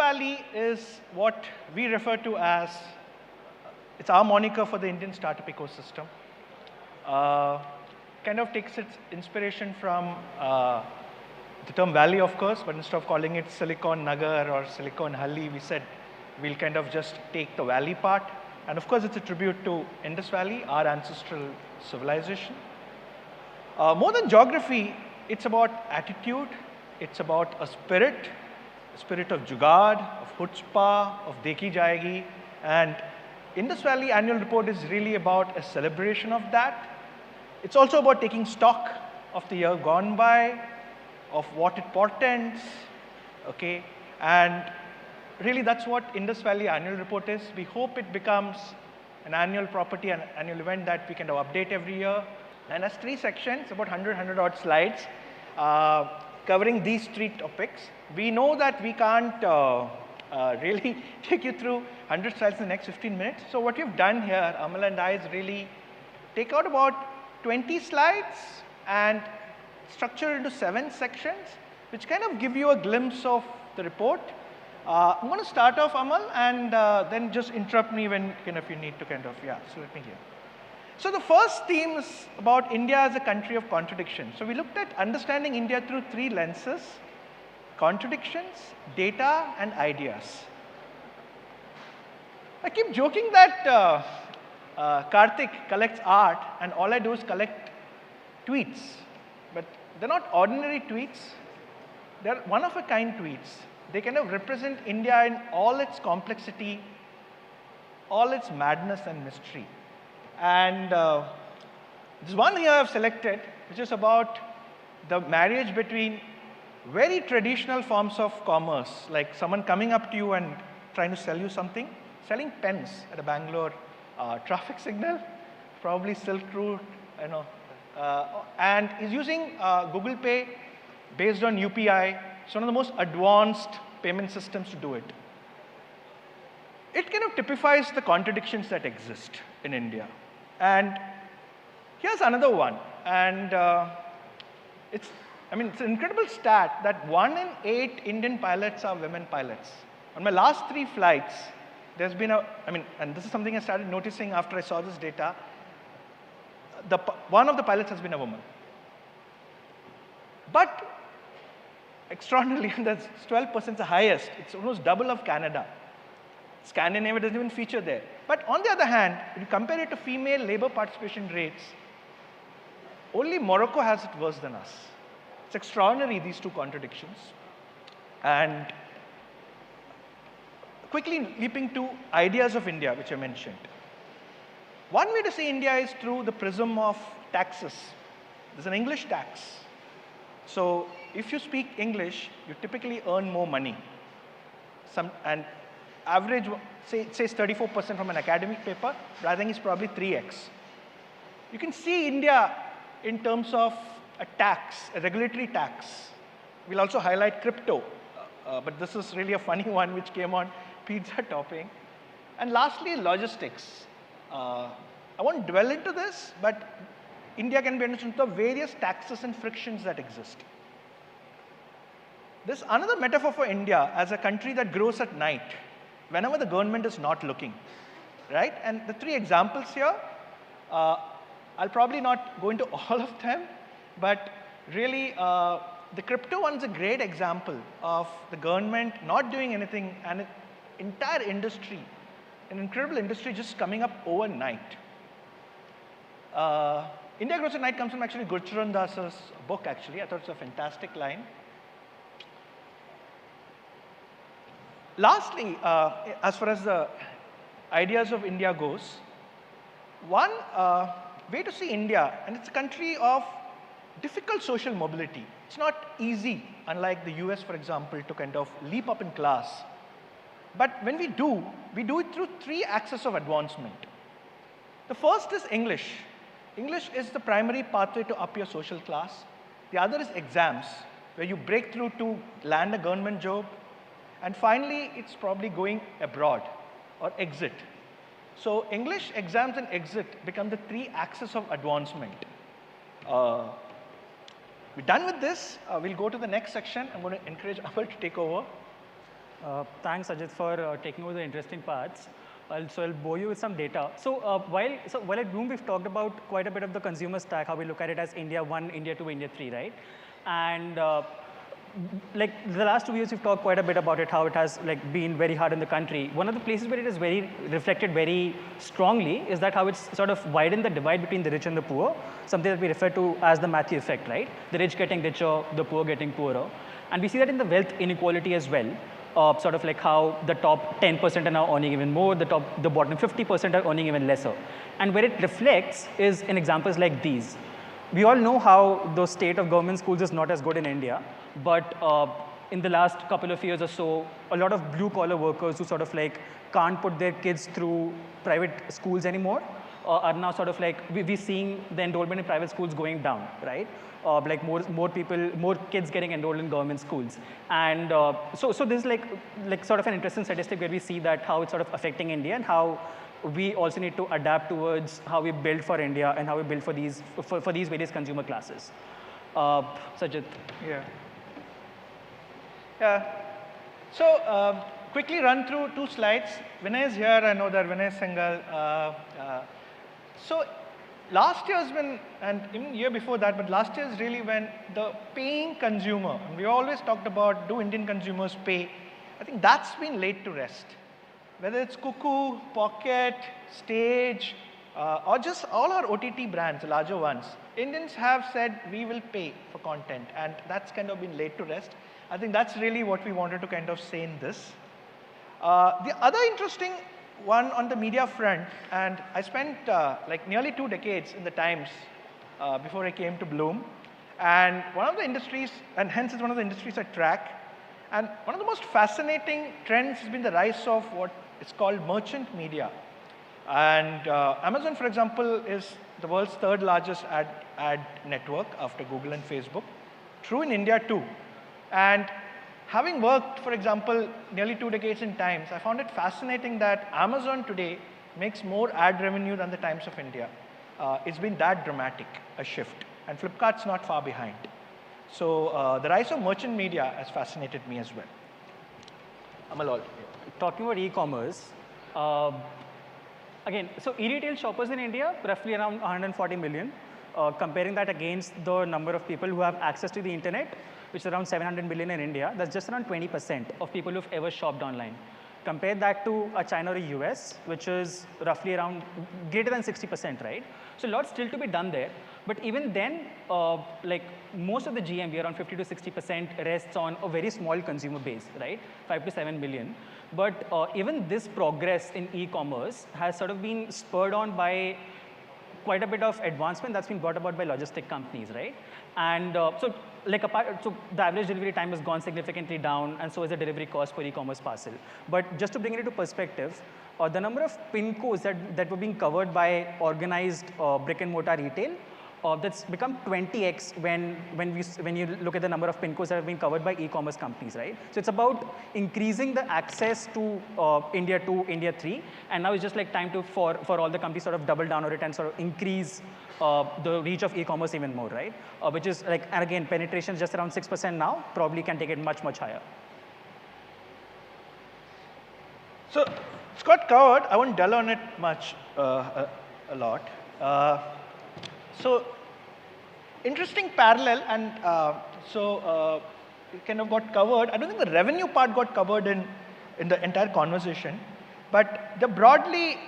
Valley is what we refer to as, it's our moniker for the Indian startup ecosystem. Kind of takes its inspiration from the term Valley, of course, but instead of calling it Silicon Nagar or Silicon Halli, we said we'll kind of just take the valley part. And of course, it's a tribute to Indus Valley, our ancestral civilization. More than geography, it's about attitude. It's about a spirit of jugaad, of chutzpah, of dekhi jayegi. And Indus Valley annual report is really about a celebration of that. It's also about taking stock of the year gone by, of what it portends, okay? And really that's what Indus Valley annual report is. We hope it becomes an annual property, an annual event that we can update every year. And has 3 sections, about 100 odd slides, covering these 3 topics. We know that we can't really take you through 100 slides in the next 15 minutes. So what we've done here, Amal and I, is really take out about 20 slides and structure into 7 sections, which kind of give you a glimpse of the report. I'm going to start off, Amal, and then just interrupt me when if you need to so let me hear. So the first theme is about India as a country of contradictions. So we looked at understanding India through 3 lenses: contradictions, data, and ideas. I keep joking that Karthik collects art and all I do is collect tweets. But they're not ordinary tweets. They're one-of-a-kind tweets. They kind of represent India in all its complexity, all its madness and mystery. And this one here I've selected, which is about the marriage between very traditional forms of commerce, like someone coming up to you and trying to sell you something, selling pens at a Bangalore traffic signal, probably Silk Route, and is using Google Pay based on UPI. It's one of the most advanced payment systems to do it. It kind of typifies the contradictions that exist in India. And here's another one. And it's an incredible stat that 1 in 8 Indian pilots are women pilots. On my last 3 flights, there's been and this is something I started noticing after I saw this data, one of the pilots has been a woman. But extraordinarily, that's 12% the highest. It's almost double of Canada. Scandinavia doesn't even feature there. But on the other hand, when you compare it to female labor participation rates, only Morocco has it worse than us. It's extraordinary, these 2 contradictions. And quickly leaping to ideas of India, which I mentioned. One way to see India is through the prism of taxes. There's an English tax. So if you speak English, you typically earn more money. And average, it says 34% from an academic paper, but I think it's probably 3x. You can see India in terms of a tax, a regulatory tax. We'll also highlight crypto, but this is really a funny one which came on pizza topping. And lastly, logistics. I won't dwell into this, but India can be understood through the various taxes and frictions that exist. There's another metaphor for India as a country that grows at night, whenever the government is not looking, right? And the 3 examples here, I'll probably not go into all of them, but really the crypto one is a great example of the government not doing anything and an entire industry, an incredible industry just coming up overnight. India Grows at Night comes from actually Gurcharan Das's book, actually. I thought it's a fantastic line. Lastly, as far as the ideas of India goes, one way to see India, and it's a country of difficult social mobility. It's not easy, unlike the US, for example, to kind of leap up in class. But when we do it through 3 axes of advancement. The first is English. English is the primary pathway to up your social class. The other is exams, where you break through to land a government job. And finally, it's probably going abroad or exit. So English, exams, and exit become the 3 axes of advancement. We're done with this. We'll go to the next section. I'm going to encourage Amal to take over. Thanks, Sajith, for taking over the interesting parts. I'll bore you with some data. So while at Bloom we've talked about quite a bit of the consumer stack, how we look at it as India 1, India 2, India 3, right? And like the last 2 years, we've talked quite a bit about it, how it has like been very hard in the country. One of the places where it is very reflected very strongly is that how it's sort of widened the divide between the rich and the poor, something that we refer to as the Matthew effect, right? The rich getting richer, the poor getting poorer. And we see that in the wealth inequality as well. Sort of like how the top 10% are now earning even more, the bottom 50% are earning even lesser. And where it reflects is in examples like these. We all know how the state of government schools is not as good in India, but in the last couple of years or so, a lot of blue collar workers who sort of like can't put their kids through private schools anymore are now sort of like, we're seeing the enrollment in private schools going down, right? Like more kids getting enrolled in government schools. And so this is like sort of an interesting statistic where we see that how it's sort of affecting India and how we also need to adapt towards how we build for India and how we build for these various consumer classes. Sajith. Yeah. Yeah. So quickly run through 2 slides. Vinay is here. I know that Vinay Sengal. So last year's been, and even year before that, but last year is really when the paying consumer, and we always talked about do Indian consumers pay, I think that's been laid to rest. Whether it's Cuckoo, Pocket, Stage, or just all our OTT brands, the larger ones, Indians have said we will pay for content, and that's kind of been laid to rest. I think that's really what we wanted to kind of say in this. The other interesting one on the media front, and I spent like nearly 2 decades in the Times before I came to Bloom, and one of the industries, and hence it's one of the industries I track, and one of the most fascinating trends has been the rise of what is called merchant media. And Amazon, for example, is the world's 3rd largest ad network after Google and Facebook. True in India too. And having worked, for example, nearly 2 decades in Times, I found it fascinating that Amazon today makes more ad revenue than the Times of India. It's been that dramatic a shift, and Flipkart's not far behind. So the rise of merchant media has fascinated me as well. Amal. Talking about e-commerce, again, so e-retail shoppers in India, roughly around 140 million. Comparing that against the number of people who have access to the internet, which is around 700 million in India, that's just around 20% of people who've ever shopped online. Compare that to a China or a US, which is roughly around greater than 60%, right? So a lot still to be done there. But even then, like most of the GMV, around 50 to 60%, rests on a very small consumer base, right? 5 to 7 million. But even this progress in e-commerce has sort of been spurred on by quite a bit of advancement that's been brought about by logistic companies, right? And so the average delivery time has gone significantly down, and so is the delivery cost per e-commerce parcel. But just to bring it into perspective, the number of PIN codes that were being covered by organized brick and mortar retail, that's become 20x when you look at the number of PIN codes that have been covered by e-commerce companies, right? So it's about increasing the access to India 2, India 3, and now it's just like time for all the companies sort of double down on it and sort of increase the reach of e-commerce even more, right? Which is like, and again, penetration is just around 6% now, probably can take it much, much higher. So Scott covered, I won't dwell on it much, a lot. So interesting parallel, and it kind of got covered. I don't think the revenue part got covered in the entire conversation, but the broadly,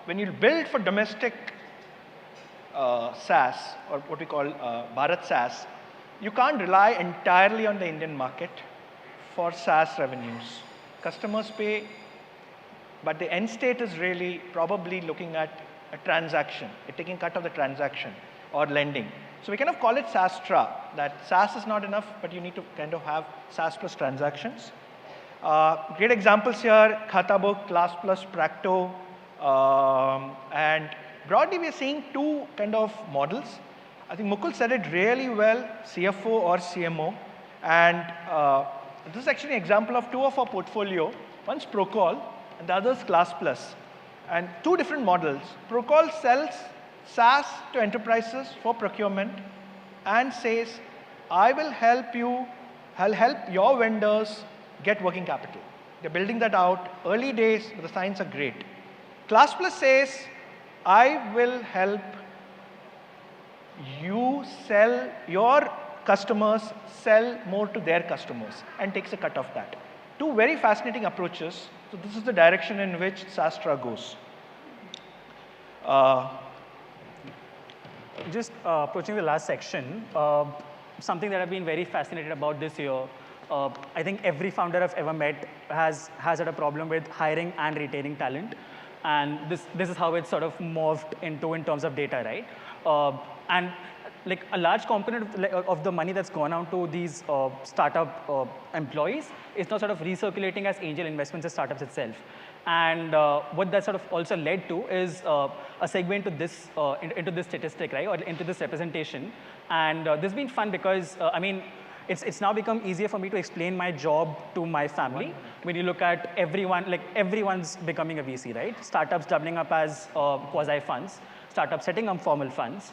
when you build for domestic SaaS, or what we call Bharat SaaS, you can't rely entirely on the Indian market for SaaS revenues. Customers pay, but the end state is really probably looking at a transaction, taking cut of the transaction or lending. So we kind of call it SaaStra, that SaaS is not enough, but you need to kind of have SaaS plus transactions. Great examples here, Khatabook, Class Plus, Practo, and broadly we are seeing 2 kind of models. I think Mukul said it really well, CFO or CMO, and this is actually an example of 2 of our portfolio. One's Procol and the other is Class Plus. And 2 different models. Procol sells SaaS to enterprises for procurement and says, I will help you I'll help your vendors get working capital. They're building that out. Early days, but the signs are great. Class Plus says, I will help you sell, your customers sell more to their customers, and takes a cut of that. Two very fascinating approaches. So this is the direction in which Sastra goes. Just approaching the last section, something that I've been very fascinated about this year, I think every founder I've ever met has had a problem with hiring and retaining talent. And this is how it's sort of morphed into in terms of data, right? And like a large component of the money that's gone out to these startup employees is now sort of recirculating as angel investments in startups itself. And what that sort of also led to is a segue into this statistic, right, or into this representation. And this has been fun because, I mean, it's now become easier for me to explain my job to my family. When you look at everyone, like everyone's becoming a VC, right? Startups doubling up as quasi funds, startups setting up formal funds.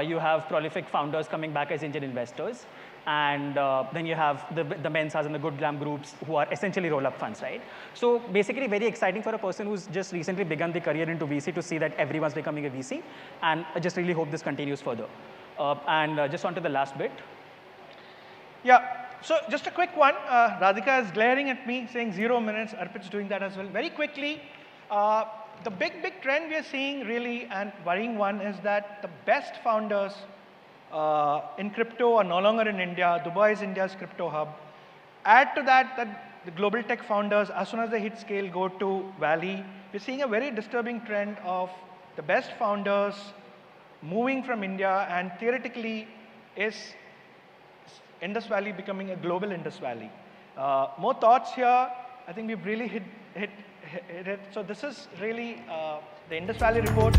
You have prolific founders coming back as angel investors. And then you have the Mensas and the Good Glam groups who are essentially roll-up funds, right? So basically very exciting for a person who's just recently begun their career into VC to see that everyone's becoming a VC. And I just really hope this continues further. And just on to the last bit. Yeah, so just a quick one. Radhika is glaring at me saying 0 minutes. Arpit's doing that as well. Very quickly, the big trend we are seeing really, and worrying one, is that the best founders in crypto are no longer in India. Dubai is India's crypto hub. Add to that the global tech founders, as soon as they hit scale, go to Valley. We're seeing a very disturbing trend of the best founders moving from India, and theoretically is Indus Valley becoming a global Indus Valley. More thoughts here. I think we've really hit it. So this is really the Indus Valley report.